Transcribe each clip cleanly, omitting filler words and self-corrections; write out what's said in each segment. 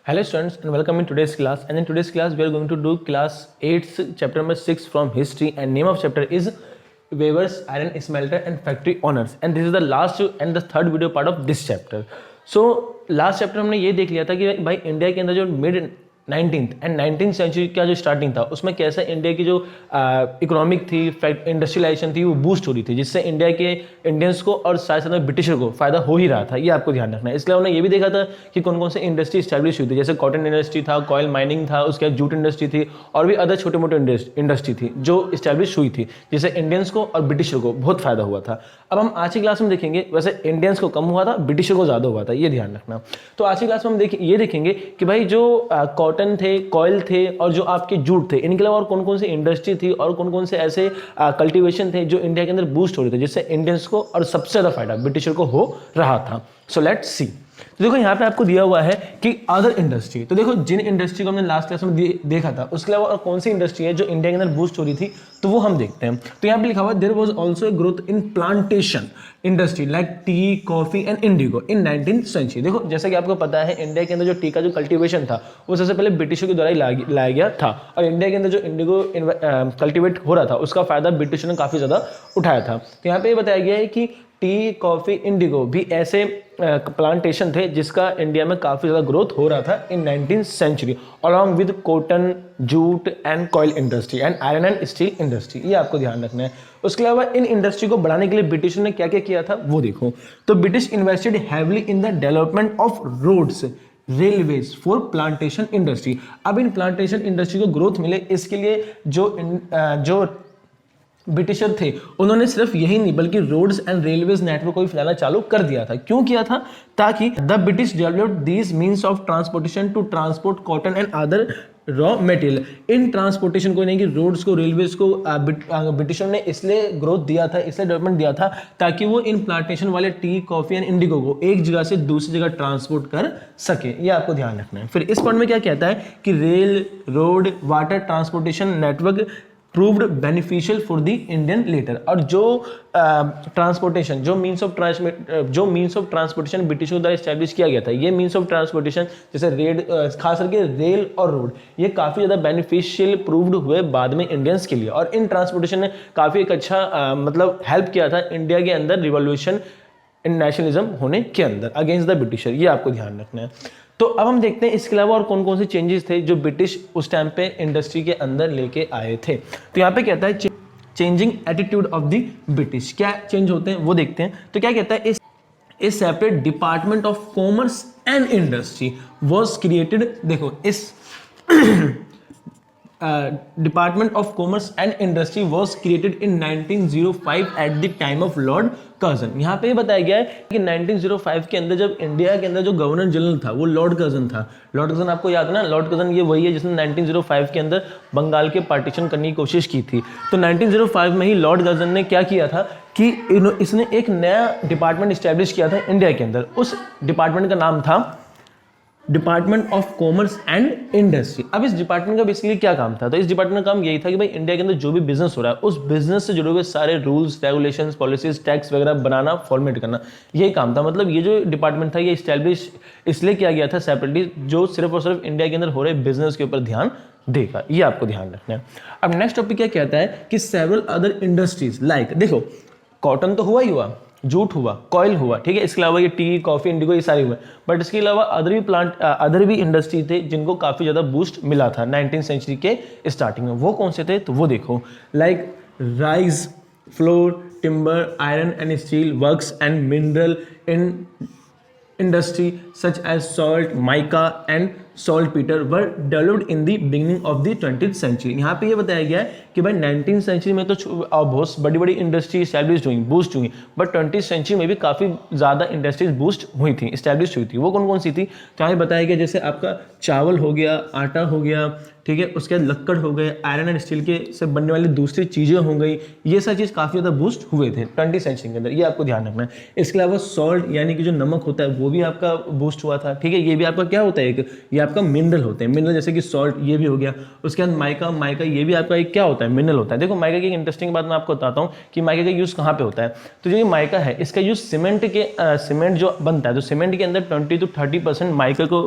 Hello students and welcome in today's class, and in today's class we are going to do class 8 chapter number 6 from history, and name of chapter is Weavers, Iron Smelter and Factory Owners, and this is the last and the third video part of this chapter. So last chapter हमने ये देख लिया था कि भाई India के अंदर जो mid 19th and 19th century का जो स्टार्टिंग था उसमें कैसे इंडिया की जो इकोनॉमिक थी इंडस्ट्रियलाइजेशन थी वो बूस्ट हो रही थी, जिससे इंडिया के इंडियंस को और साथ साथ में ब्रिटिशर को फायदा हो ही रहा था। ये आपको ध्यान रखना है। इसके अलावा ये भी देखा था कि कौन कौन से इंडस्ट्री स्टैब्लिश हुई थी, जैसे कॉटन इंडस्ट्री था, कॉयल माइनिंग था, उसके बाद जूट इंडस्ट्री थी और भी अदर छोटे मोटे इंडस्ट्री थी जो स्टैब्लिश हुई थी, जिससे इंडियंस को और ब्रिटिशर को बहुत फायदा हुआ था। अब हम आज की क्लास में देखेंगे, वैसे इंडियंस को कम हुआ था, ब्रिटिशर को ज़्यादा हुआ था, ये ध्यान रखना। तो आज की क्लास में हम ये देखेंगे कि भाई जो कॉटन थे, कॉयल थे और जो आपके जूट थे, इनके अलावा और कौन कौन सी इंडस्ट्री थी और कौन कौन से ऐसे कल्टीवेशन थे जो इंडिया के अंदर बूस्ट हो रहे थे, जिससे इंडियंस को और सबसे ज़्यादा फायदा ब्रिटिशर को हो रहा था। So let's see. तो देखो यहाँ पे आपको दिया हुआ है कि अदर इंडस्ट्री, तो देखो जिन इंडस्ट्री को हमने लास्ट क्लास में देखा था उसके अलावा और कौन सी इंडस्ट्री है जो इंडिया के अंदर बूस्ट हो रही थी, तो वो हम देखते हैं। तो यहाँ पे लिखा हुआ there was also a growth in plantation industry like tea, coffee and indigo in 19th century. देखो जैसा कि आपको पता है इंडिया के अंदर जो टी का जो कल्टीवेशन था वो सबसे पहले ब्रिटिशों के द्वारा ही लाया गया था, और इंडिया के अंदर जो इंडिगो कल्टीवेट हो रहा था उसका फायदा ब्रिटिशों ने काफ़ी ज़्यादा उठाया था। तो यहाँ पे ये बताया गया है कि टी, कॉफ़ी, इंडिगो भी ऐसे प्लांटेशन थे जिसका इंडिया में काफ़ी ज़्यादा ग्रोथ हो रहा था in 19th century, along with cotton, jute and coir industry and iron and steel industry. ये आपको ध्यान रखना है। उसके अलावा इन इंडस्ट्री को बढ़ाने के लिए ब्रिटिश ने क्या क्या किया था वो देखो। तो British invested heavily in the development of roads, railways for plantation industry. अब इन प्लांटेशन इंडस्ट्री को ग्रोथ मिले इसके लिए जो ब्रिटिशर थे उन्होंने सिर्फ यही नहीं बल्कि रोड्स एंड रेलवेज नेटवर्क को भी फैलाना चालू कर दिया था। क्यों किया था? ताकि the British developed these means of transportation to transport cotton and other raw material. इन ट्रांसपोर्टेशन को नहीं कि रोड्स को, रेलवेज को ब्रिटिशर ने इसलिए ग्रोथ दिया था, इसलिए डेवलपमेंट दिया था ताकि वो इन प्लांटेशन वाले टी, कॉफी एंड इंडिगो को एक जगह से दूसरी जगह ट्रांसपोर्ट कर सके। ये आपको ध्यान रखना है। फिर इस पॉइंट में क्या कहता है कि rail, road, water transportation network proved beneficial for the Indian later. और जो ट्रांसपोर्टेशन, जो मीन्स ऑफ ट्रांसपोर्टेशन ब्रिटिशों द्वारा इस्टेब्लिश किया गया था, ये मीन्स ऑफ ट्रांसपोर्टेशन जैसे खास करके रेल और रोड, ये काफ़ी ज़्यादा बेनिफिशियल प्रूव्ड हुए बाद में इंडियंस के लिए, और इन ट्रांसपोर्टेशन ने काफ़ी एक अच्छा मतलब हेल्प किया था इंडिया के अंदर रिवॉल्यूशन इन नेशनलिज्म होने के अंदर अगेंस्ट द ब्रिटिशर। ये आपको ध्यान रखना है। तो अब हम देखते हैं इसके अलावा और कौन कौन से चेंजेस थे जो ब्रिटिश उस टाइम पे इंडस्ट्री के अंदर लेके आए थे। तो यहाँ पे कहता है changing attitude of the British. क्या चेंज होते हैं वो देखते हैं। तो क्या कहता है, इस separate department of commerce and industry was created. देखो इस department of commerce and industry was created in 1905 at the time of Lord Curzon. यहाँ पे बताया गया है कि 1905 के अंदर जब इंडिया के अंदर जो गवर्नर जनरल था वो लॉर्ड कर्जन था। लॉर्ड कर्जन आपको याद है ना, लॉर्ड कर्जन ये वही है जिसने 1905 के अंदर बंगाल के पार्टीशन करने की कोशिश की थी। तो 1905 में ही लॉर्ड कर्जन ने क्या किया था कि इसने एक नया डिपार्टमेंट इस्टेब्लिश किया था इंडिया के अंदर। उस डिपार्टमेंट का नाम था department of commerce and industry. अब इस डिपार्टमेंट का बेसिकली क्या काम था? तो इस डिपार्टमेंट का काम यही था कि भाई इंडिया के अंदर जो भी बिजनेस हो रहा है उस बिजनेस से जुड़े हुए सारे रूल्स, रेगुलेशंस, पॉलिसीज, टैक्स वगैरह बनाना, फॉर्मेट करना, यही काम था। मतलब ये जो डिपार्टमेंट था ये इस्टेब्लिश इसलिए किया गया था सेपरेटली, जो सिर्फ और सिर्फ इंडिया के अंदर हो रहे बिजनेस के ऊपर ध्यान देगा। ये आपको ध्यान रखना है। अब नेक्स्ट टॉपिक क्या कहता है कि सेवरल अदर इंडस्ट्रीज लाइक, देखो कॉटन तो हुआ ही हुआ, जूट हुआ, कॉयल हुआ, ठीक है, इसके अलावा ये टी, कॉफी, इंडिगो ये सारे हुए, बट इसके अलावा अदर भी इंडस्ट्री थे जिनको काफ़ी ज़्यादा बूस्ट मिला था 19th सेंचुरी के स्टार्टिंग में। वो कौन से थे? तो वो देखो like rice, flour, timber, iron and steel works and mineral in industry such as salt, mica and saltpetre were developed in the beginning of the 20th century. यहाँ पे ये बताया गया है कि भाई 19th सेंचुरी में तो बहुत बड़ी बड़ी इंडस्ट्री इस्टेब्लिश हुई, बूस्ट हुई, बट 20th सेंचुरी में भी काफ़ी ज़्यादा इंडस्ट्रीज बूस्ट हुई थी, इस्टेब्लिश हुई थी। वो कौन कौन सी थी? तो यहाँ बताया गया जैसे आपका चावल हो गया, आटा हो गया, ठीक है, उसके बाद लक्कड़ हो गए, आयरन एंड स्टील के से बनने वाली दूसरी चीज़ें हो गई, ये सारी चीज़ काफ़ी ज़्यादा बूस्ट हुए थे 20th सेंचुरी के अंदर। ये आपको ध्यान रखना है। इसके अलावा सॉल्ट यानी कि जो नमक होता है वो भी आपका बूस्ट हुआ था, ठीक है, ये भी आपका क्या होता है, एक ये आपका मिनरल होते हैं, मिनरल जैसे कि सॉल्ट, ये भी हो गया। उसके बाद माइका ये भी आपका एक क्या होता है, मिनरल होता है। देखो माइका की एक इंटरेस्टिंग बात मैं आपको बताता हूँ कि माइका का यूज़ कहाँ पे होता है। तो जो ये माइका है इसका यूज़ सीमेंट जो बनता है, तो सीमेंट के अंदर 20 to 30% माइका को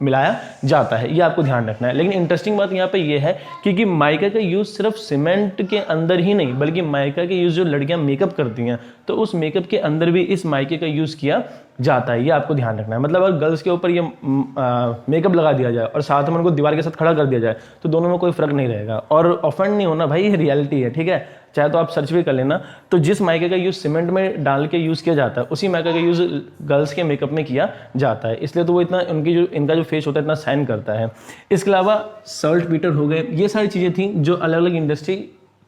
मिलाया जाता है, ये आपको ध्यान रखना है। लेकिन इंटरेस्टिंग बात यहाँ पे ये है कि माइका का यूज़ सिर्फ सीमेंट के अंदर ही नहीं, बल्कि माइका के यूज़ जो लड़कियाँ मेकअप करती हैं तो उस मेकअप के अंदर भी इस माइके का यूज़ किया जाता है, ये आपको ध्यान रखना है। मतलब अगर गर्ल्स के ऊपर ये मेकअप लगा दिया जाए और साथ में उनको दीवार के साथ खड़ा कर दिया जाए तो दोनों में कोई फर्क नहीं रहेगा। और ऑफेंड नहीं होना भाई, ये रियलिटी है, ठीक है, चाहे तो आप सर्च भी कर लेना। तो जिस माइके का यूज़ सीमेंट में डाल के यूज़ किया जाता है उसी माइके का यूज़ गर्ल्स के मेकअप में किया जाता है, इसलिए तो वो इतना इनका जो फेस होता है इतना शाइन करता है। इसके अलावा सॉल्ट पीटर हो गए, ये सारी चीज़ें थी जो अलग अलग इंडस्ट्री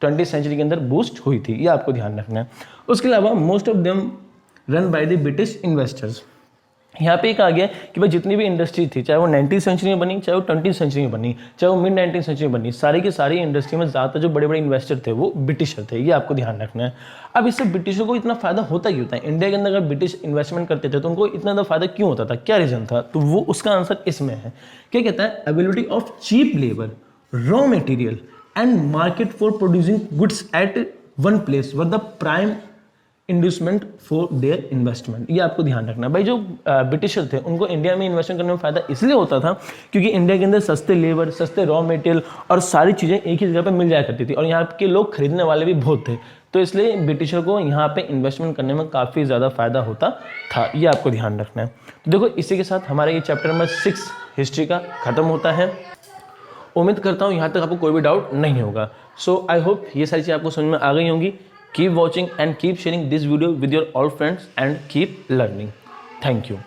20वीं सेंचुरी के अंदर बूस्ट हुई थी, ये आपको ध्यान रखना है। उसके अलावा most of them run by the British investors. यहाँ पे एक आ गया कि भाई जितनी भी इंडस्ट्री थी, चाहे वो 19वीं सेंचुरी में बनी, चाहे वो 20वीं सेंचुरी में बनी, चाहे वो मिड 19वीं सेंचुरी में बनी, सारी की सारी इंडस्ट्री में ज़्यादातर जो बड़े बड़े इन्वेस्टर थे वो ब्रिटिशर थे, ये आपको ध्यान रखना है। अब इससे ब्रिटिशों को इतना फायदा होता ही होता है। इंडिया के अंदर अगर ब्रिटिश इन्वेस्टमेंट करते थे तो उनको इतना ज़्यादा फायदा क्यों होता था, क्या रीज़न था, तो वो उसका आंसर इसमें है। क्या कहता है, availability of cheap labour, raw material and market for producing goods at one place were the prime inducement for their investment, ये आपको ध्यान रखना है। भाई जो ब्रिटिशर थे उनको इंडिया में इन्वेस्टमेंट करने में फ़ायदा इसलिए होता था क्योंकि इंडिया के अंदर सस्ते लेबर, सस्ते रॉ मटेरियल और सारी चीज़ें एक ही जगह पे मिल जाया करती थी और यहाँ के लोग खरीदने वाले भी बहुत थे, तो इसलिए ब्रिटिशर को यहाँ पे इन्वेस्टमेंट करने में काफ़ी ज़्यादा फ़ायदा होता था, ये आपको ध्यान रखना है। तो देखो इसी के साथ हमारा ये चैप्टर नंबर 6 हिस्ट्री का ख़त्म होता है। उम्मीद करता हूँ यहाँ तक आपको कोई भी डाउट नहीं होगा। सो आई होप ये सारी चीज़ें आपको समझ में आ गई होंगी। Keep watching and keep sharing this video with your all friends and keep learning. Thank you.